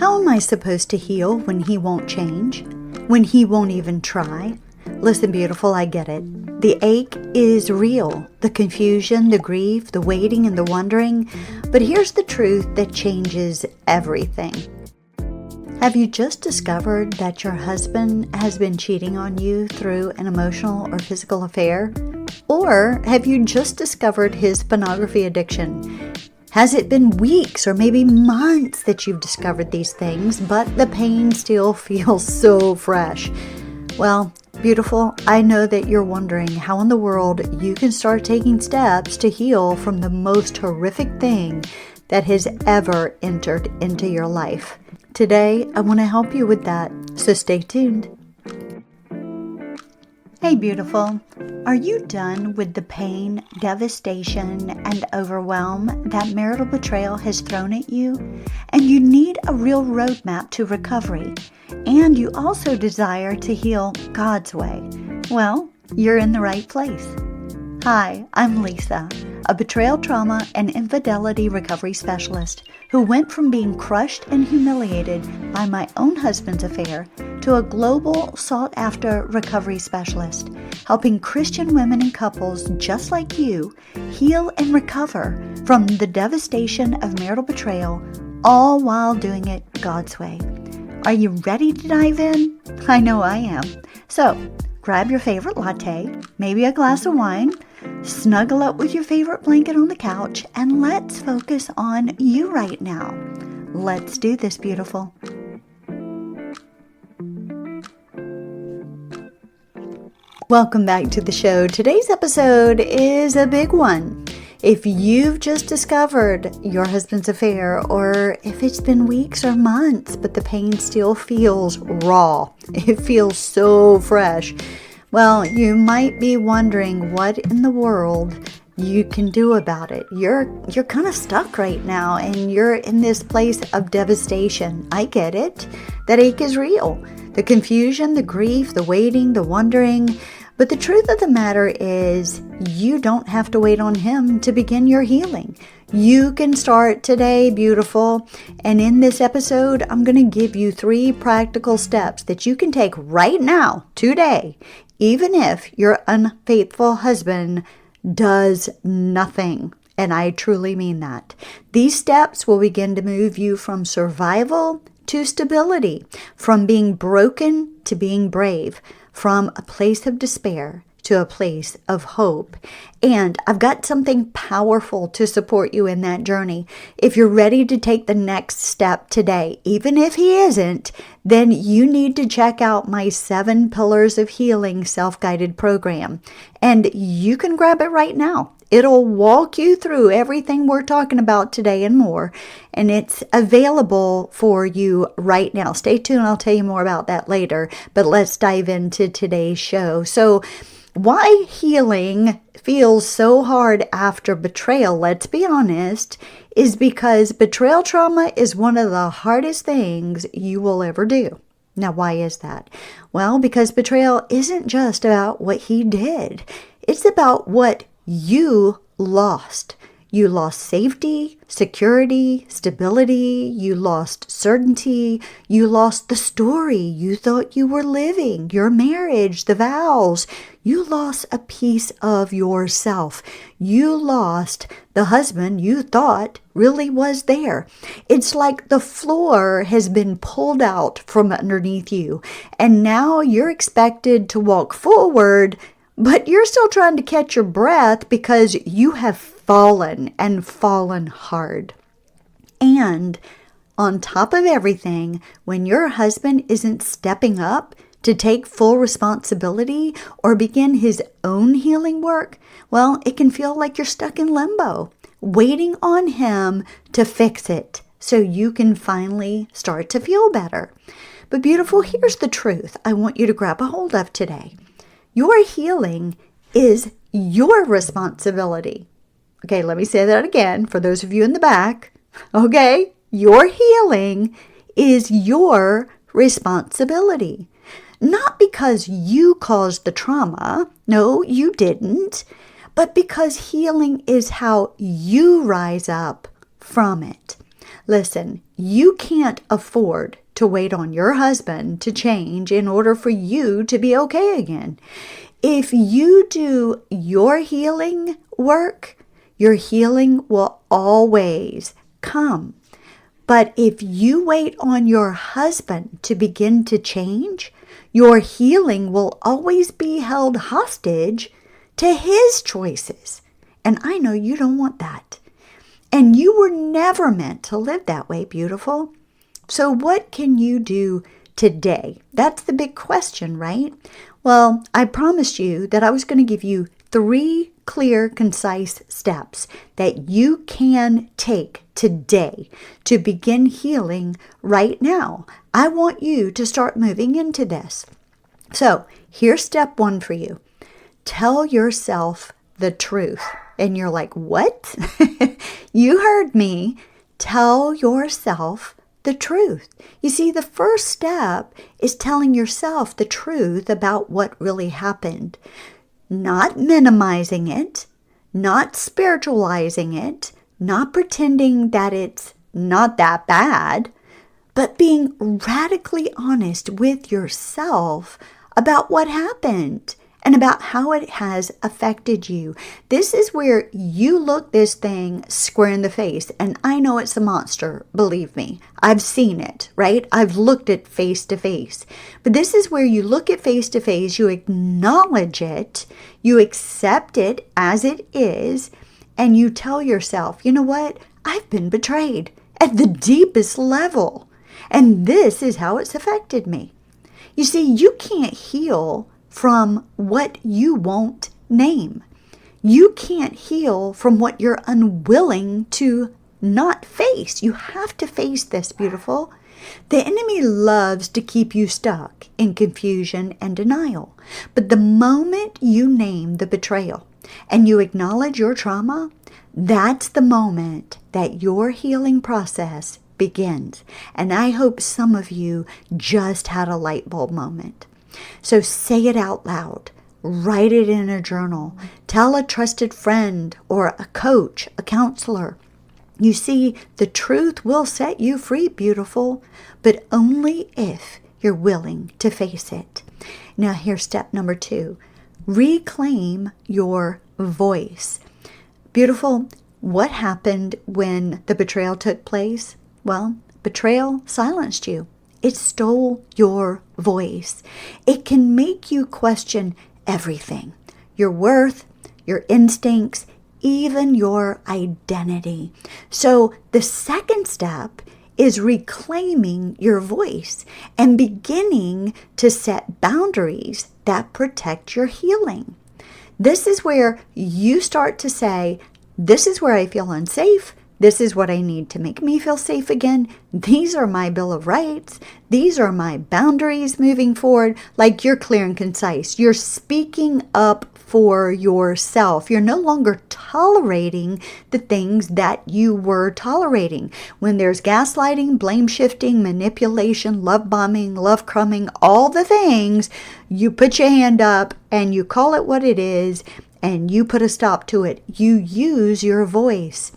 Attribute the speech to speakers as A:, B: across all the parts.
A: How am I supposed to heal when he won't change? When he won't even try? Listen, beautiful, I get it. The ache is real. The confusion, the grief, the waiting, and the wondering. But here's the truth that changes everything. Have you just discovered that your husband has been cheating on you through an emotional or physical affair? Or have you just discovered his pornography addiction? Has it been weeks or maybe months that you've discovered these things, but the pain still feels so fresh? Well, beautiful, I know that you're wondering how in the world you can start taking steps to heal from the most horrific thing that has ever entered into your life. Today, I want to help you with that, so stay tuned. Hey, beautiful. Are you done with the pain, devastation, and overwhelm that marital betrayal has thrown at you? And you need a real roadmap to recovery. And you also desire to heal God's way. Well, you're in the right place. Hi, I'm Lisa, a betrayal, trauma, and infidelity recovery specialist who went from being crushed and humiliated by my own husband's affair to a global sought-after recovery specialist, helping Christian women and couples just like you heal and recover from the devastation of marital betrayal, all while doing it God's way. Are you ready to dive in? I know I am. So, grab your favorite latte, maybe a glass of wine, snuggle up with your favorite blanket on the couch, and let's focus on you right now. Let's do this, beautiful. Welcome back to the show. Today's episode is a big one. If you've just discovered your husband's affair, or if it's been weeks or months, but the pain still feels raw, it feels so fresh, well, you might be wondering what in the world you can do about it. You're kind of stuck right now, and you're in this place of devastation. I get it. That ache is real. The confusion, the grief, the waiting, the wondering. But the truth of the matter is, you don't have to wait on him to begin your healing. You can start today, beautiful. And in this episode, I'm going to give you 3 practical steps that you can take right now, today, even if your unfaithful husband does nothing. And I truly mean that. These steps will begin to move you from survival to stability, from being broken to being brave, from a place of despair to a place of hope. And I've got something powerful to support you in that journey. If you're ready to take the next step today, even if he isn't, then you need to check out my 7 Pillars of Healing self-guided program. And you can grab it right now. It'll walk you through everything we're talking about today and more. And it's available for you right now. Stay tuned. I'll tell you more about that later. But let's dive into today's show. So, why healing feels so hard after betrayal, let's be honest, is because betrayal trauma is one of the hardest things you will ever do. Now, why is that? Well, because betrayal isn't just about what he did. It's about what you lost. You lost safety, security, stability. You lost certainty. You lost the story you thought you were living, your marriage, the vows. You lost a piece of yourself. You lost the husband you thought really was there. It's like the floor has been pulled out from underneath you, and now you're expected to walk forward, but you're still trying to catch your breath because you have fallen and fallen hard. And on top of everything, when your husband isn't stepping up to take full responsibility or begin his own healing work, well, it can feel like you're stuck in limbo, waiting on him to fix it so you can finally start to feel better. But beautiful, here's the truth I want you to grab a hold of today. Your healing is your responsibility. Okay, let me say that again for those of you in the back. Okay, your healing is your responsibility. Not because you caused the trauma. No, you didn't. But because healing is how you rise up from it. Listen, you can't afford to wait on your husband to change in order for you to be okay again. If you do your healing work, your healing will always come. But if you wait on your husband to begin to change, your healing will always be held hostage to his choices. And I know you don't want that. And you were never meant to live that way, beautiful. So what can you do today? That's the big question, right? Well, I promised you that I was going to give you 3 clear, concise steps that you can take today to begin healing right now. I want you to start moving into this. So here's step 1 for you. Tell yourself the truth. And you're like, what? You heard me. Tell yourself the truth. You see, the first step is telling yourself the truth about what really happened. Not minimizing it, not spiritualizing it, not pretending that it's not that bad, but being radically honest with yourself about what happened and about how it has affected you. This is where you look this thing square in the face. And I know it's a monster, believe me. I've seen it, right? I've looked at face to face. But this is where you look at face to face, you acknowledge it, you accept it as it is, and you tell yourself, you know what? I've been betrayed at the deepest level. And this is how it's affected me. You see, you can't heal from what you won't name. You can't heal from what you're unwilling to not face. You have to face this, beautiful. The enemy loves to keep you stuck in confusion and denial. But the moment you name the betrayal and you acknowledge your trauma, that's the moment that your healing process begins. And I hope some of you just had a light bulb moment. So say it out loud. Write it in a journal. Tell a trusted friend or a coach, a counselor. You see, the truth will set you free, beautiful, but only if you're willing to face it. Now, here's step number 2. Reclaim your voice. Beautiful, what happened when the betrayal took place? Well, betrayal silenced you. It stole your voice. It can make you question everything. Your worth, your instincts, even your identity. So the second step is reclaiming your voice and beginning to set boundaries that protect your healing. This is where you start to say, this is where I feel unsafe. This is what I need to make me feel safe again. These are my Bill of Rights. These are my boundaries moving forward. Like, you're clear and concise. You're speaking up for yourself. You're no longer tolerating the things that you were tolerating. When there's gaslighting, blame shifting, manipulation, love bombing, love crumbing, all the things, you put your hand up and you call it what it is and you put a stop to it. You use your voice.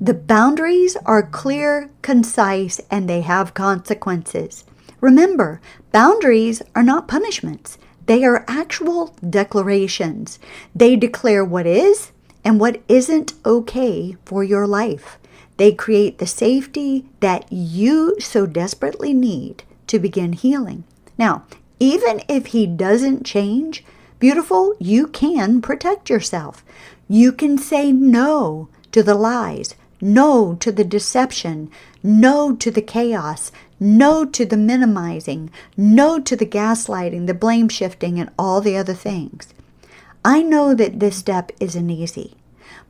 A: The boundaries are clear, concise, and they have consequences. Remember, boundaries are not punishments. They are actual declarations. They declare what is and what isn't okay for your life. They create the safety that you so desperately need to begin healing. Now, even if he doesn't change, beautiful, you can protect yourself. You can say no to the lies. No to the deception, no to the chaos, no to the minimizing, no to the gaslighting, the blame shifting, and all the other things. I know that this step isn't easy,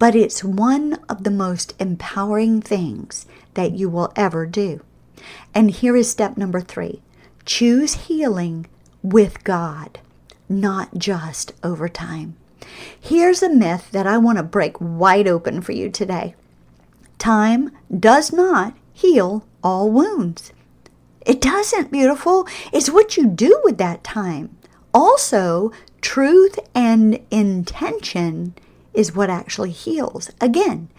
A: but it's one of the most empowering things that you will ever do. And here is step number 3. Choose healing with God, not just over time. Here's a myth that I want to break wide open for you today. Time does not heal all wounds. It doesn't, beautiful. It's what you do with that time. Also, truth and intention is what actually heals. Again,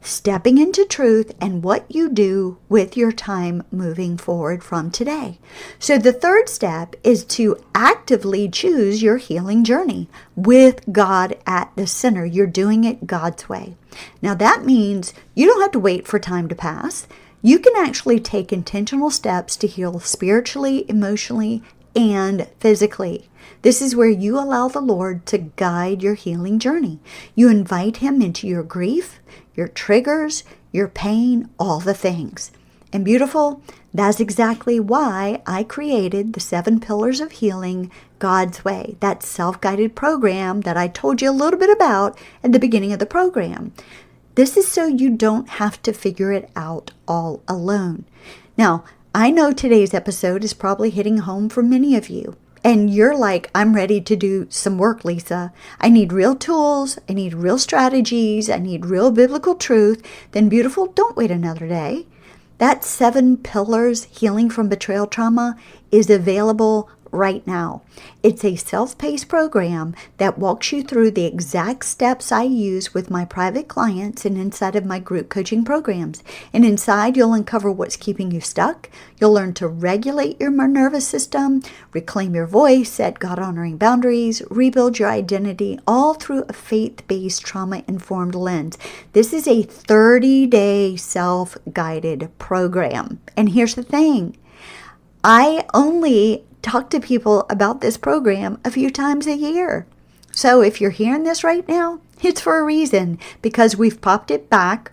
A: stepping into truth and what you do with your time moving forward from today. So the third step is to actively choose your healing journey with God at the center. You're doing it God's way. Now that means you don't have to wait for time to pass. You can actually take intentional steps to heal spiritually, emotionally, and physically. This is where you allow the Lord to guide your healing journey. You invite Him into your grief, your triggers, your pain, all the things. And beautiful, that's exactly why I created the 7 Pillars of Healing God's Way, that self-guided program that I told you a little bit about at the beginning of the program. This is so you don't have to figure it out all alone. Now, I know today's episode is probably hitting home for many of you. And you're like, I'm ready to do some work, Lisa. I need real tools. I need real strategies. I need real biblical truth. Then beautiful, don't wait another day. That 7 Pillars Healing from Betrayal Trauma is available right now. It's a self-paced program that walks you through the exact steps I use with my private clients and inside of my group coaching programs. And inside, you'll uncover what's keeping you stuck. You'll learn to regulate your nervous system, reclaim your voice, set God-honoring boundaries, rebuild your identity, all through a faith-based, trauma-informed lens. This is a 30-day self-guided program. And here's the thing. I only talk to people about this program a few times a year. So if you're hearing this right now, it's for a reason, because we've popped it back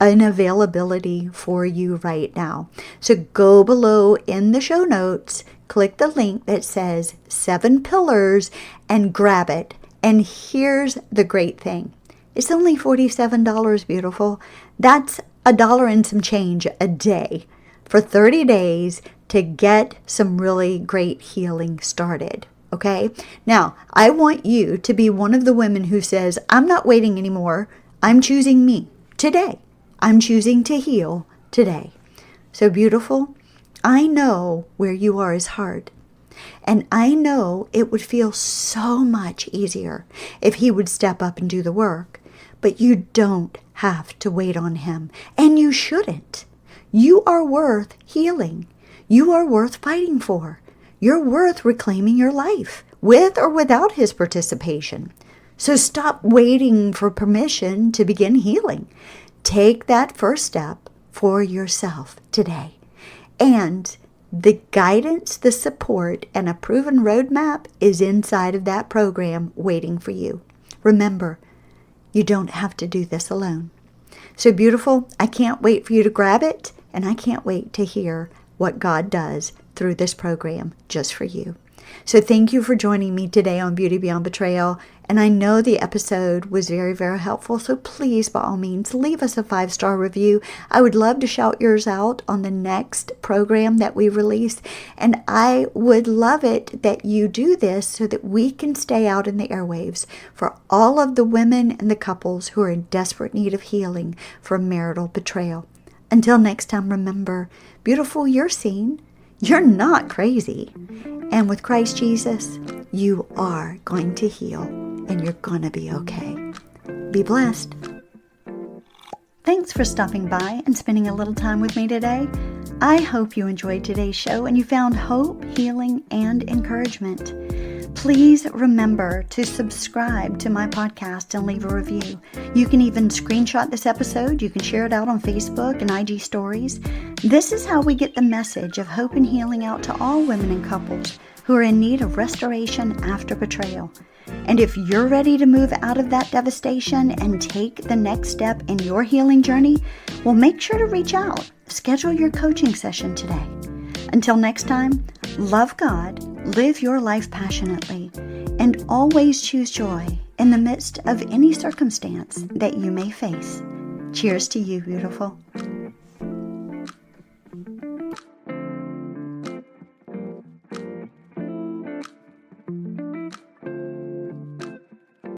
A: in availability for you right now. So go below in the show notes, click the link that says 7 Pillars and grab it. And here's the great thing. It's only $47, beautiful. That's $1 and some change a day for 30 days to get some really great healing started. Okay? Now, I want you to be one of the women who says, I'm not waiting anymore. I'm choosing me today. I'm choosing to heal today. So beautiful, I know where you are is hard. And I know it would feel so much easier if He would step up and do the work. But you don't have to wait on Him. And you shouldn't. You are worth healing. You are worth fighting for. You're worth reclaiming your life, with or without His participation. So stop waiting for permission to begin healing. Take that first step for yourself today. And the guidance, the support, and a proven roadmap is inside of that program waiting for you. Remember, you don't have to do this alone. So beautiful, I can't wait for you to grab it, and I can't wait to hear what God does through this program just for you. So thank you for joining me today on Beauty Beyond Betrayal. And I know the episode was very, very helpful. So please, by all means, leave us a 5-star review. I would love to shout yours out on the next program that we release. And I would love it that you do this so that we can stay out in the airwaves for all of the women and the couples who are in desperate need of healing from marital betrayal. Until next time, remember, beautiful, you're seen. You're not crazy. And with Christ Jesus, you are going to heal and you're going to be okay. Be blessed. Thanks for stopping by and spending a little time with me today. I hope you enjoyed today's show and you found hope, healing, and encouragement. Please remember to subscribe to my podcast and leave a review. You can even screenshot this episode. You can share it out on Facebook and IG stories. This is how we get the message of hope and healing out to all women and couples who are in need of restoration after betrayal. And if you're ready to move out of that devastation and take the next step in your healing journey, well, make sure to reach out. Schedule your coaching session today. Until next time, love God, live your life passionately, and always choose joy in the midst of any circumstance that you may face. Cheers to you, beautiful.